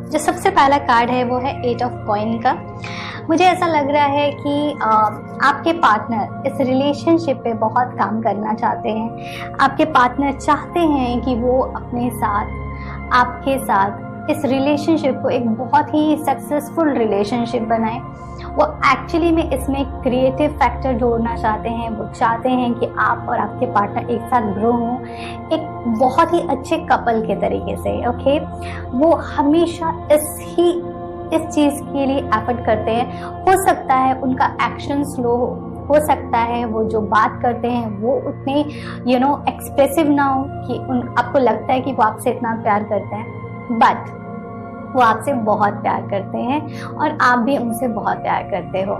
जो सबसे पहला कार्ड है वो है 8 ऑफ कॉइन का। मुझे ऐसा लग रहा है कि आपके पार्टनर इस रिलेशनशिप पे बहुत काम करना चाहते हैं। आपके पार्टनर चाहते हैं कि वो अपने साथ, आपके साथ इस रिलेशनशिप को एक बहुत ही सक्सेसफुल रिलेशनशिप बनाएं। वो एक्चुअली में इसमें क्रिएटिव फैक्टर जोड़ना चाहते हैं। वो चाहते हैं कि आप और आपके पार्टनर एक साथ ग्रो हों एक बहुत ही अच्छे कपल के तरीके से। ओके, वो हमेशा इस चीज़ के लिए एफर्ट करते हैं। हो सकता है उनका एक्शन स्लो हो सकता है वो जो बात करते हैं वो उतने एक्सप्रेसिव ना हो कि आपको लगता है कि वो आपसे इतना प्यार करते हैं, बट वो आपसे बहुत प्यार करते हैं और आप भी उनसे बहुत प्यार करते हो।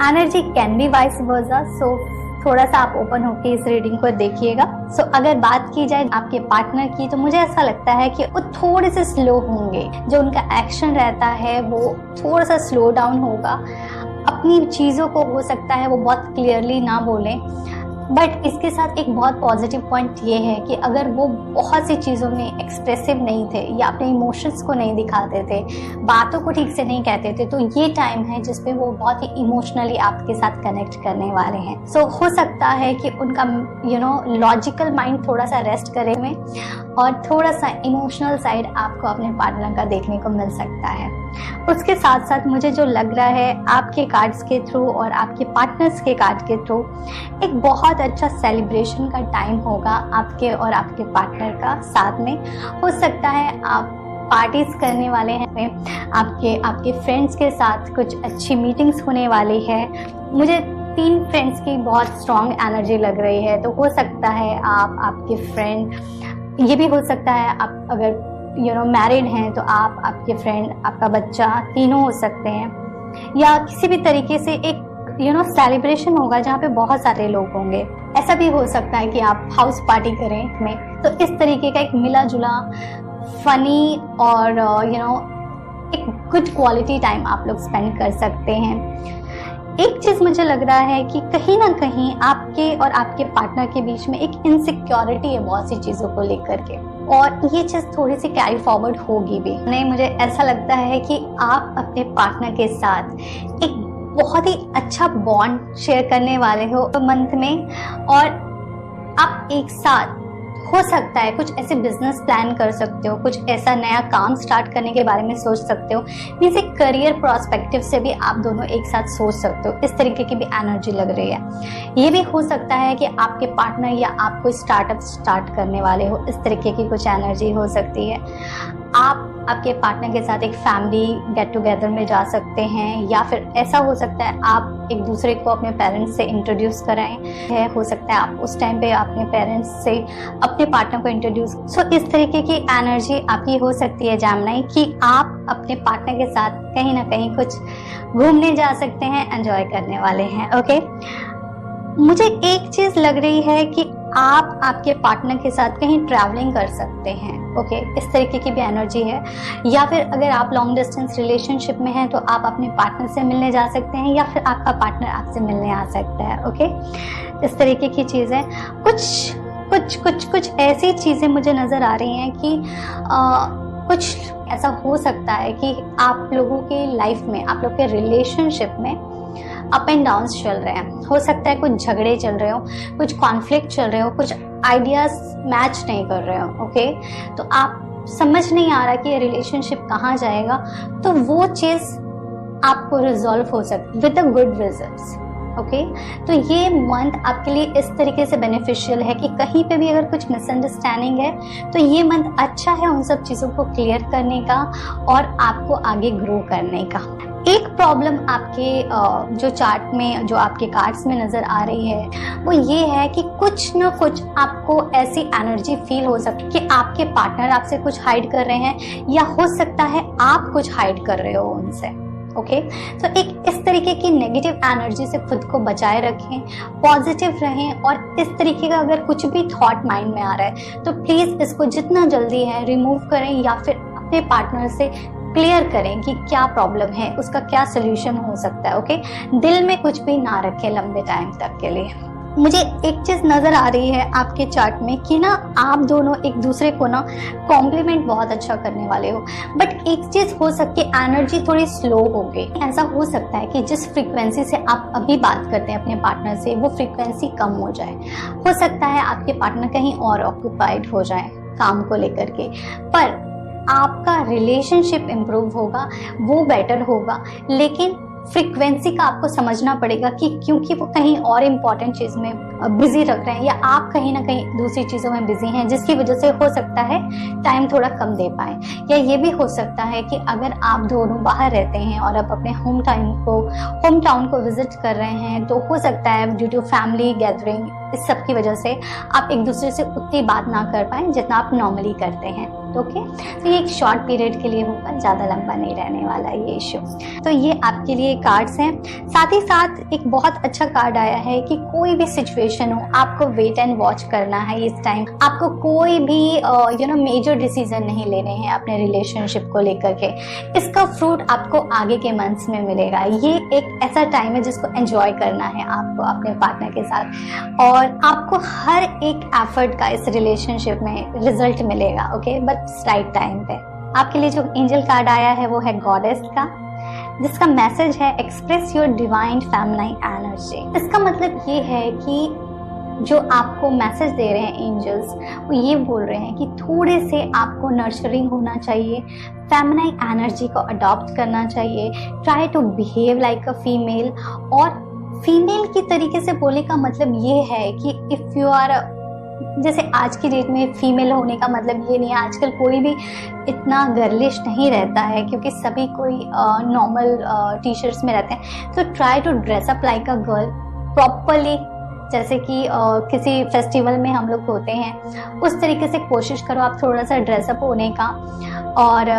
Energy can be vice versa, so थोड़ा सा आप ओपन होकर इस रीडिंग को देखिएगा। सो अगर बात की जाए आपके पार्टनर की, तो मुझे ऐसा लगता है कि वो थोड़े से स्लो होंगे। जो उनका एक्शन रहता है वो थोड़ा सा स्लो डाउन होगा। अपनी चीज़ों को हो सकता है वो बहुत क्लियरली ना बोलें, बट इसके साथ एक बहुत पॉजिटिव पॉइंट ये है कि अगर वो बहुत सी चीज़ों में एक्सप्रेसिव नहीं थे या अपने इमोशंस को नहीं दिखाते थे, बातों को ठीक से नहीं कहते थे, तो ये टाइम है जिसपे वो बहुत ही इमोशनली आपके साथ कनेक्ट करने वाले हैं। सो हो सकता है कि उनका लॉजिकल माइंड थोड़ा सा रेस्ट करे में और थोड़ा सा इमोशनल साइड आपको अपने पार्टनर का देखने को मिल सकता है। उसके साथ साथ मुझे जो लग रहा है आपके कार्ड्स के थ्रू और आपके पार्टनर्स के कार्ड के थ्रू एक बहुत अच्छा सेलिब्रेशन का टाइम होगा आपके और आपके पार्टनर का साथ में। हो सकता है आप पार्टीज करने वाले हैं, आपके फ्रेंड्स के साथ कुछ अच्छी मीटिंग्स होने वाली है। मुझे 3 फ्रेंड्स की बहुत स्ट्रॉन्ग एनर्जी लग रही है, तो हो सकता है आपके फ्रेंड, ये भी हो सकता है आप अगर मैरिड हैं तो आप, आपके फ्रेंड, आपका बच्चा, तीनों हो सकते हैं, या किसी भी तरीके से एक सेलिब्रेशन होगा जहाँ पे बहुत सारे लोग होंगे। ऐसा भी हो सकता है कि आप हाउस पार्टी करें में, तो इस तरीके का एक मिला जुला फनी और एक गुड क्वालिटी टाइम आप लोग स्पेंड कर सकते हैं। एक चीज मुझे लग रहा है कि कहीं ना कहीं आपके और आपके पार्टनर के बीच में एक इनसिक्योरिटी है बहुत सी चीजों को लेकर के, और ये चीज थोड़ी सी कैरी फॉरवर्ड होगी भी नहीं। मुझे ऐसा लगता है कि आप अपने पार्टनर के साथ एक बहुत ही अच्छा बॉन्ड शेयर करने वाले हो मंथ में, और आप एक साथ हो सकता है कुछ ऐसे बिजनेस प्लान कर सकते हो, कुछ ऐसा नया काम स्टार्ट करने के बारे में सोच सकते हो। मीन्स एक करियर प्रोस्पेक्टिव से भी आप दोनों एक साथ सोच सकते हो। इस तरीके की भी एनर्जी लग रही है। ये भी हो सकता है कि आपके पार्टनर या आप कोई स्टार्टअप स्टार्ट करने वाले हो, इस तरीके की कुछ एनर्जी हो सकती है। आप आपके पार्टनर के साथ एक फैमिली गेट टुगेदर में जा सकते हैं, या फिर ऐसा हो सकता है आप एक दूसरे को अपने पेरेंट्स से इंट्रोड्यूस कराएं है। हो सकता है आप उस टाइम पे अपने पेरेंट्स से अपने पार्टनर को इंट्रोड्यूस। सो इस तरीके की एनर्जी आपकी हो सकती है जामनाई, कि आप अपने पार्टनर के साथ कहीं ना कहीं कुछ घूमने जा सकते हैं, एंजॉय करने वाले हैं। ओके, मुझे एक चीज लग रही है कि आप आपके पार्टनर के साथ कहीं ट्रैवलिंग कर सकते हैं। ओके, इस तरीके की भी एनर्जी है। या फिर अगर आप लॉन्ग डिस्टेंस रिलेशनशिप में हैं तो आप अपने पार्टनर से मिलने जा सकते हैं, या फिर आपका पार्टनर आपसे मिलने आ सकता है। ओके, इस तरीके की चीजें, कुछ ऐसी चीजें मुझे नजर आ रही हैं कि कुछ ऐसा हो सकता है कि आप लोगों के लाइफ में, आप लोग के रिलेशनशिप में अप एंड डाउन्स चल रहे हैं। हो सकता है कुछ झगड़े चल रहे हो, कुछ कॉन्फ्लिक्ट चल रहे हो, कुछ आइडियाज मैच नहीं कर रहे हो। ओके, तो आप समझ नहीं आ रहा कि ये रिलेशनशिप कहाँ जाएगा, तो वो चीज आपको रिजॉल्व हो सकती है with a good results. Okay, तो ये मंथ आपके लिए इस तरीके से बेनिफिशियल है कि कहीं पे भी अगर कुछ मिसअंडरस्टैंडिंग है तो ये मंथ अच्छा है उन सब चीज़ों को क्लियर करने का और आपको आगे ग्रो करने का। एक प्रॉब्लम आपके जो चार्ट में, जो आपके कार्ड्स में नज़र आ रही है, वो ये है कि कुछ ना कुछ आपको ऐसी एनर्जी फील हो सकती है कि आपके पार्टनर आपसे कुछ हाइड कर रहे हैं, या हो सकता है आप कुछ हाइड कर रहे हो उनसे। ओके, तो एक इस तरीके की नेगेटिव एनर्जी से खुद को बचाए रखें, पॉजिटिव रहें, और इस तरीके का अगर कुछ भी थॉट माइंड में आ रहा है तो प्लीज़ इसको जितना जल्दी है रिमूव करें, या फिर अपने पार्टनर से क्लियर करें कि क्या प्रॉब्लम है, उसका क्या सोल्यूशन हो सकता है। ओके, दिल में कुछ भी ना रखें लंबे टाइम तक के लिए। मुझे एक चीज नजर आ रही है आपके चार्ट में कि ना आप दोनों एक दूसरे को ना कॉम्प्लीमेंट बहुत अच्छा करने वाले हो, बट एक चीज हो सकती है एनर्जी थोड़ी स्लो हो गई। ऐसा हो सकता है कि जिस फ्रीक्वेंसी से आप अभी बात करते हैं अपने पार्टनर से वो फ्रीक्वेंसी कम हो जाए। हो सकता है आपके पार्टनर कहीं और ऑक्यूपाइड हो जाए काम को लेकर के, पर आपका रिलेशनशिप इम्प्रूव होगा, वो बेटर होगा। लेकिन फ्रीक्वेंसी का आपको समझना पड़ेगा कि क्योंकि वो कहीं और इम्पॉर्टेंट चीज में बिजी रख रहे हैं या आप कहीं ना कहीं दूसरी चीजों में बिजी हैं, जिसकी वजह से हो सकता है टाइम थोड़ा कम दे पाए। या ये भी हो सकता है कि अगर आप दोनों बाहर रहते हैं और आप अपने होम टाउन को विजिट कर रहे हैं, तो हो सकता है ड्यू टू फैमिली गैदरिंग इस सब की वजह से आप एक दूसरे से उतनी बात ना कर पाए जितना आप नॉर्मली करते हैं। ओके, तो ये एक शॉर्ट पीरियड के लिए होगा, ज़्यादा लंबा नहीं रहने वाला ये इशू। तो ये आपके लिए कार्ड्स हैं। साथ ही साथ एक बहुत अच्छा कार्ड आया है कि कोई भी सिचुएशन हो आपको वेट एंड वॉच करना है इस टाइम। आपको कोई भी मेजर डिसीजन नहीं लेने हैं अपने रिलेशनशिप को लेकर के। इसका फ्रूट आपको आगे के मंथ्स में मिलेगा। ये एक ऐसा टाइम है जिसको एंजॉय करना है आपको अपने पार्टनर के साथ, और आपको हर एक एफर्ट का इस रिलेशनशिप में रिजल्ट मिलेगा। ओके, बट राइट टाइम पे। आपके लिए जो एंजल कार्ड आया है वो है गॉडेस का, जिसका मैसेज है express your divine feminine energy. इसका मतलब ये है कि जो आपको मैसेज दे रहे हैं एंजल्स, वो ये बोल रहे हैं कि थोड़े से आपको नर्चरिंग होना चाहिए, फेमिनाइन एनर्जी को अडॉप्ट करना चाहिए, try to behave like a female. और फीमेल की तरीके से बोलने का मतलब ये है कि इफ़ यू आर, जैसे आज की डेट में फीमेल होने का मतलब ये नहीं है, आजकल कोई भी इतना गर्लिश नहीं रहता है क्योंकि सभी कोई नॉर्मल टी शर्ट्स में रहते हैं। तो try to dress up like a girl properly, जैसे कि किसी फेस्टिवल में हम लोग होते हैं उस तरीके से कोशिश करो आप थोड़ा सा ड्रेसअप होने का। और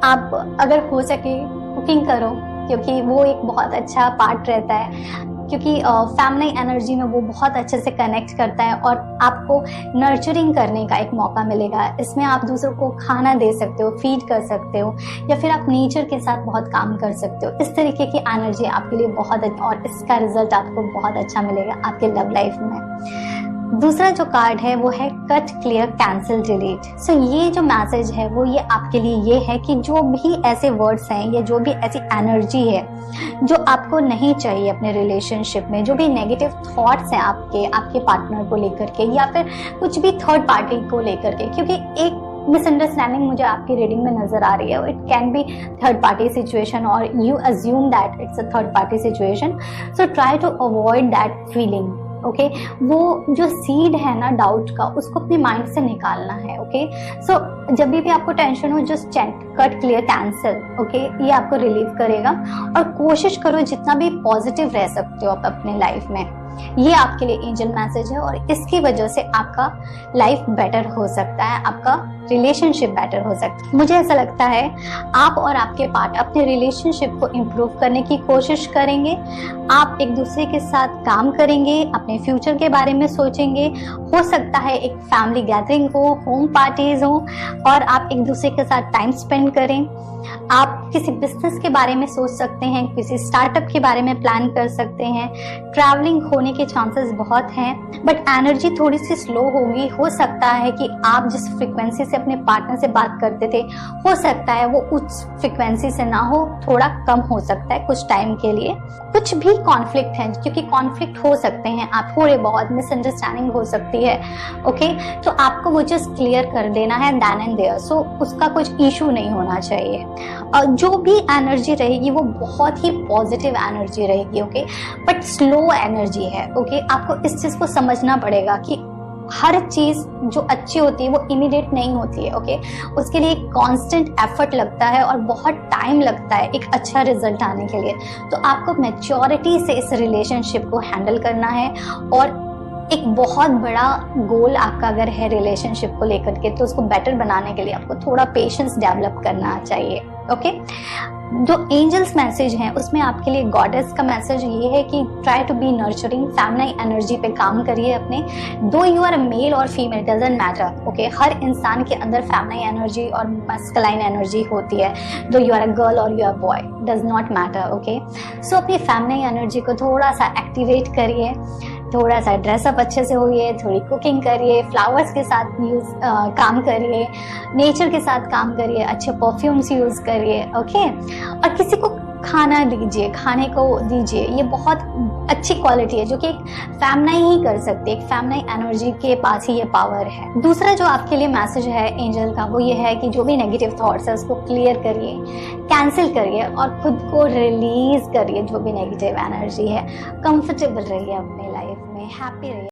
आप अगर हो सके कुकिंग करो, क्योंकि वो एक बहुत अच्छा पार्ट रहता है, क्योंकि फैमिली एनर्जी में वो बहुत अच्छे से कनेक्ट करता है और आपको नर्चरिंग करने का एक मौका मिलेगा। इसमें आप दूसरों को खाना दे सकते हो, फीड कर सकते हो, या फिर आप नेचर के साथ बहुत काम कर सकते हो। इस तरीके की एनर्जी आपके लिए बहुत अच्छा, और इसका रिजल्ट आपको बहुत अच्छा मिलेगा आपके लव लाइफ में। दूसरा जो कार्ड है वो है कट, क्लियर, कैंसिल, डिलीट। सो ये जो मैसेज है वो ये आपके लिए ये है कि जो भी ऐसे वर्ड्स हैं या जो भी ऐसी एनर्जी है जो आपको नहीं चाहिए अपने रिलेशनशिप में, जो भी नेगेटिव थॉट्स हैं आपके पार्टनर को लेकर के या फिर कुछ भी थर्ड पार्टी को लेकर के, क्योंकि एक मिसअंडरस्टैंडिंग मुझे आपकी रीडिंग में नजर आ रही है। It can be third party situation और you assume that it's a third party situation, so try to avoid that feeling. Okay, वो जो सीड है ना डाउट का, उसको अपने माइंड से निकालना है। ओके, सो जब भी आपको टेंशन हो just check cut, clear, cancel. Okay, ये आपको रिलीव करेगा। और कोशिश करो जितना भी पॉजिटिव रह सकते हो आप अपने लाइफ में। ये आपके लिए एंजल मैसेज है और इसकी वजह से आपका लाइफ बेटर हो सकता है, आपका रिलेशनशिप बेटर हो सकता है। मुझे ऐसा लगता है आप और आपके पार्टनर अपने रिलेशनशिप को इम्प्रूव करने की कोशिश करेंगे। आप एक दूसरे के साथ काम करेंगे, अपने फ्यूचर के बारे में सोचेंगे। हो सकता है एक फैमिली गैदरिंग हो, होम पार्टीज हो और आप एक दूसरे के साथ टाइम स्पेंड करें। आप किसी बिजनेस के बारे में सोच सकते हैं, किसी स्टार्टअप के बारे में प्लान कर सकते हैं। ट्रैवलिंग होने के चांसेस बहुत हैं, बट एनर्जी थोड़ी सी स्लो होगी। हो सकता है कि आप जिस फ्रीक्वेंसी से अपने पार्टनर से बात करते थे, हो सकता है वो उस फ्रीक्वेंसी से ना हो, थोड़ा कम हो सकता है कुछ टाइम के लिए। कुछ भी कॉन्फ्लिक्ट है, क्योंकि कॉन्फ्लिक्ट हो सकते हैं, आप थोड़े बहुत मिसअंडरस्टैंडिंग हो सकती है। ओके, तो आपको वो चीज क्लियर कर देना है देन एंड देयर, सो उसका कुछ इशू नहीं होना चाहिए। जो भी एनर्जी रहेगी वो बहुत ही पॉजिटिव एनर्जी रहेगी। ओके, बट स्लो एनर्जी है। ओके, आपको इस चीज को समझना पड़ेगा कि हर चीज जो अच्छी होती है वो इमीडिएट नहीं होती है। ओके, उसके लिए कांस्टेंट एफर्ट लगता है और बहुत टाइम लगता है एक अच्छा रिजल्ट आने के लिए। तो आपको मैच्योरिटी से इस रिलेशनशिप को हैंडल करना है और एक बहुत बड़ा गोल आपका अगर है रिलेशनशिप को लेकर के, तो उसको बेटर बनाने के लिए आपको थोड़ा पेशेंस डेवलप करना चाहिए। ओके, जो एंजल्स मैसेज हैं उसमें आपके लिए गॉडेस का मैसेज ये है कि try to be nurturing, feminine energy पे काम करिए अपने। दो यू आर मेल और फीमेल डजंट मैटर। ओके, हर इंसान के अंदर फेमिनाइन एनर्जी और मैस्कुलाइन एनर्जी होती है। Though you are a girl और you are boy, does not matter. Okay, so अपनी फेमिनाइन एनर्जी को थोड़ा सा एक्टिवेट करिए। थोड़ा सा ड्रेसअप अच्छे से होइए, थोड़ी कुकिंग करिए, फ्लावर्स के साथ काम करिए, नेचर के साथ काम करिए, अच्छे परफ्यूम्स यूज़ करिए, ओके। और किसी को खाना दीजिए, खाने को दीजिए, ये बहुत अच्छी क्वालिटी है जो कि एक फैमिनाई ही कर सकती है, एक फैमिनाई एनर्जी के पास ही ये पावर है। दूसरा जो आपके लिए मैसेज है एंजल का, वो ये है कि जो भी नेगेटिव थॉट्स है उसको क्लियर करिए, कैंसिल करिए और खुद को रिलीज करिए जो भी नेगेटिव एनर्जी है। कंफर्टेबल रहिए अपनी लाइफ में, हैप्पी रहिए।